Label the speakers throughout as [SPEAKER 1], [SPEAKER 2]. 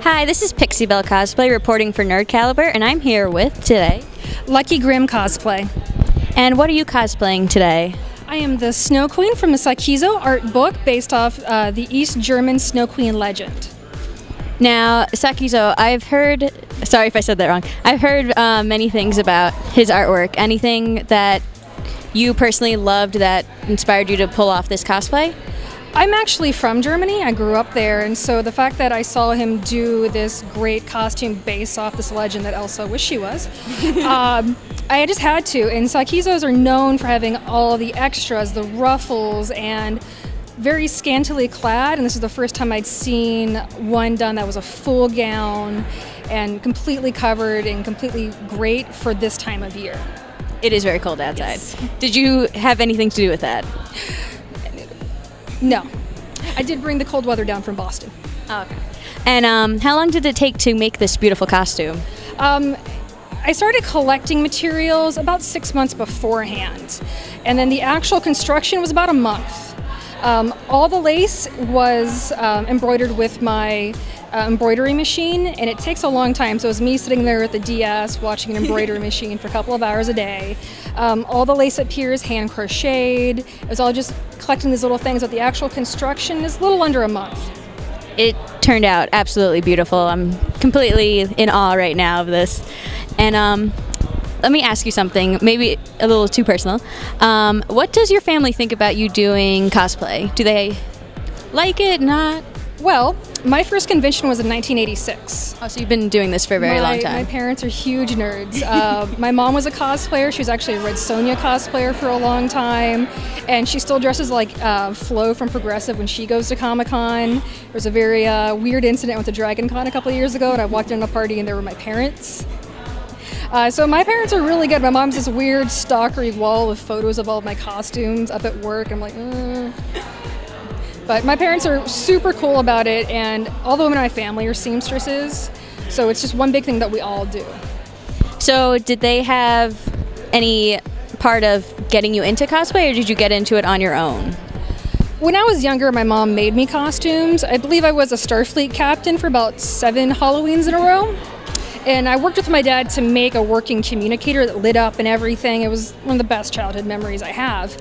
[SPEAKER 1] Hi, this is Pixie Belle Cosplay reporting for Nerd Caliber, and I'm here with today
[SPEAKER 2] Lucky Grimm Cosplay.
[SPEAKER 1] And what are you cosplaying today?
[SPEAKER 2] I am the Snow Queen from the Sakizo art book based off the East German Snow Queen legend.
[SPEAKER 1] Now, Sakizo, I've heard, sorry if I said that wrong, I've heard many things about his artwork. Anything that you personally loved that inspired you to pull off this cosplay?
[SPEAKER 2] I'm actually from Germany. I grew up there, and so the fact that I saw him do this great costume based off this legend that Elsa wished she was, I just had to. And Sakizos are known for having all the extras, the ruffles, and very scantily clad, and this is the first time I'd seen one done that was a full gown and completely covered and completely great for this time of year.
[SPEAKER 1] It is very cold outside.
[SPEAKER 2] Yes.
[SPEAKER 1] Did you have anything to do with that?
[SPEAKER 2] No. I did bring the cold weather down from Boston.
[SPEAKER 1] Oh, okay. And how long did it take to make this beautiful costume?
[SPEAKER 2] I started collecting materials about 6 months beforehand, and then the actual construction was about a month. All the lace was embroidered with my embroidery machine, and it takes a long time, so it was me sitting there at the DS watching an embroidery machine for a couple of hours a day. All the lace up here is hand crocheted. It was all just collecting these little things, but the actual construction is a little under a month.
[SPEAKER 1] It turned out absolutely beautiful. I'm completely in awe right now of this. And let me ask you something, maybe a little too personal. What does your family think about you doing cosplay? Do they like it, not?
[SPEAKER 2] Well, my first convention was in 1986.
[SPEAKER 1] Oh, so you've been doing this for a very long time.
[SPEAKER 2] My parents are huge nerds. My mom was a cosplayer. She was actually a Red Sonja cosplayer for a long time. And she still dresses like Flo from Progressive when she goes to Comic-Con. There was a very weird incident with the Dragon Con a couple of years ago, and I walked in a party and there were my parents. So my parents are really good. My mom's this weird stalkery wall of photos of all of my costumes up at work. I'm like, But my parents are super cool about it, and all the women in my family are seamstresses, so it's just one big thing that we all do.
[SPEAKER 1] So did they have any part of getting you into cosplay, or did you get into it on your own?
[SPEAKER 2] When I was younger, my mom made me costumes. I believe I was a Starfleet captain for about 7 Halloweens in a row. And I worked with my dad to make a working communicator that lit up and everything. It was one of the best childhood memories I have.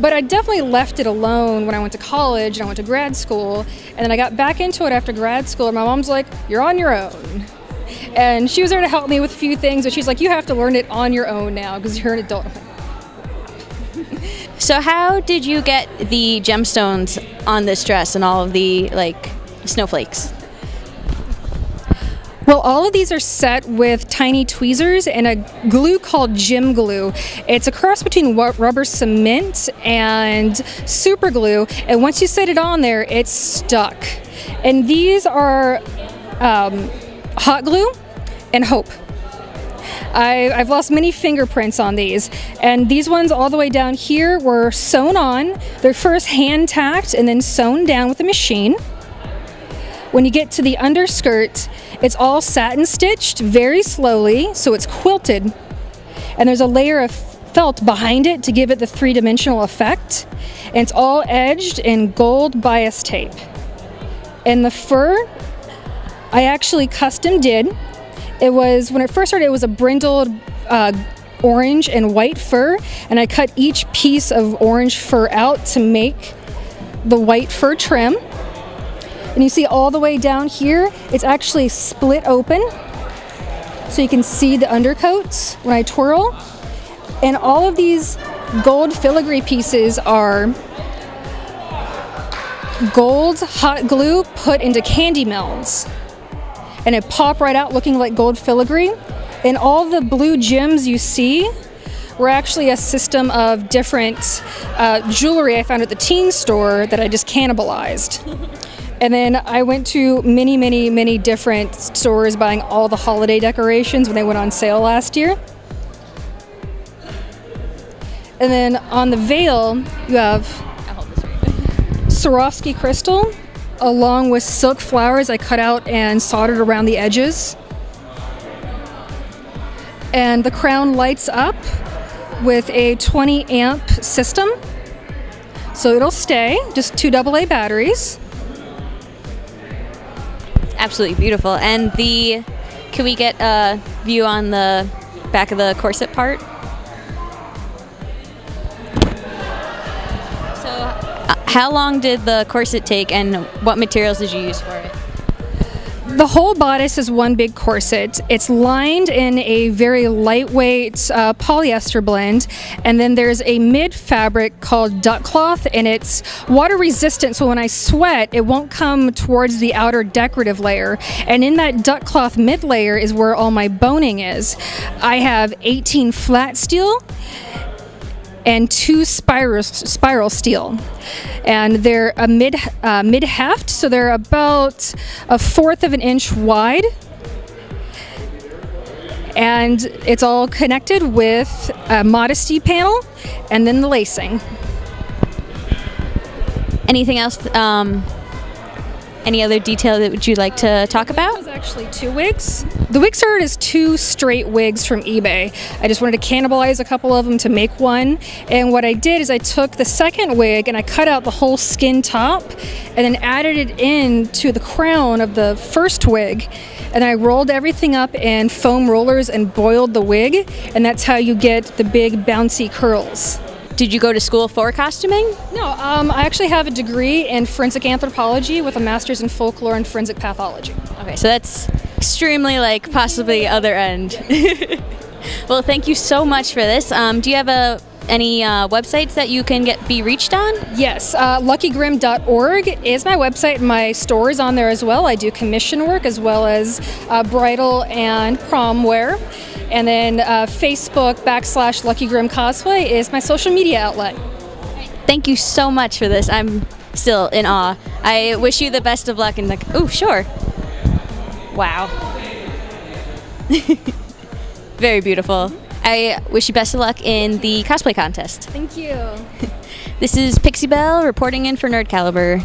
[SPEAKER 2] But I definitely left it alone when I went to college and I went to grad school. And then I got back into it after grad school, and my mom's like, "You're on your own." And she was there to help me with a few things, but she's like, "You have to learn it on your own now because you're an adult."
[SPEAKER 1] So how did you get the gemstones on this dress and all of the snowflakes?
[SPEAKER 2] Well, all of these are set with tiny tweezers and a glue called gym glue. It's a cross between rubber cement and super glue, and once you set it on there, it's stuck. And these are hot glue and hope. I've lost many fingerprints on these, and these ones all the way down here were sewn on. They're first hand tacked and then sewn down with a machine. When you get to the underskirt, it's all satin stitched very slowly, so it's quilted. And there's a layer of felt behind it to give it the three-dimensional effect. And it's all edged in gold bias tape. And the fur, I actually custom did. It was, when it first started, it was a brindled orange and white fur. And I cut each piece of orange fur out to make the white fur trim. And you see all the way down here, it's actually split open, so you can see the undercoats when I twirl. And all of these gold filigree pieces are gold hot glue put into candy melds. And it popped right out looking like gold filigree. And all the blue gems you see were actually a system of different jewelry I found at the teen store that I just cannibalized. And then I went to many, many, many different stores buying all the holiday decorations when they went on sale last year. And then on the veil, you have Swarovski crystal, along with silk flowers I cut out and soldered around the edges. And the crown lights up with a 20 amp system. So it'll stay, just 2 AA batteries.
[SPEAKER 1] Absolutely beautiful. And can we get a view on the back of the corset part? So, how long did the corset take, and what materials did you use for it?
[SPEAKER 2] The whole bodice is one big corset. It's lined in a very lightweight polyester blend, and then there's a mid fabric called duck cloth, and it's water resistant, so when I sweat it won't come towards the outer decorative layer. And in that duck cloth mid layer is where all my boning is. I have 18 flat steel and 2 spiral steel, and they're a mid heft, so they're about 1/4 of an inch wide, and it's all connected with a modesty panel and then the lacing.
[SPEAKER 1] Anything else? Any other detail that would you like to talk about?
[SPEAKER 2] It was actually 2 wigs. The wig started as 2 straight wigs from eBay. I just wanted to cannibalize a couple of them to make one. And what I did is I took the second wig and I cut out the whole skin top and then added it into the crown of the first wig. And then I rolled everything up in foam rollers and boiled the wig. And that's how you get the big bouncy curls.
[SPEAKER 1] Did you go to school for costuming?
[SPEAKER 2] No, I actually have a degree in forensic anthropology with a master's in folklore and forensic pathology.
[SPEAKER 1] Okay, so that's extremely like possibly other end. Well, thank you so much for this. Do you have any websites that you can be reached on?
[SPEAKER 2] Yes, luckygrim.org is my website. My store is on there as well. I do commission work as well as bridal and prom wear. And then Facebook /LuckyGrim Cosplay is my social media outlet.
[SPEAKER 1] Thank you so much for this. I'm still in awe. I wish you the best of luck in the... Oh, sure. Wow. Very beautiful. I wish you best of luck in the cosplay contest.
[SPEAKER 2] Thank you.
[SPEAKER 1] This is Pixie Belle reporting in for Nerd Caliber.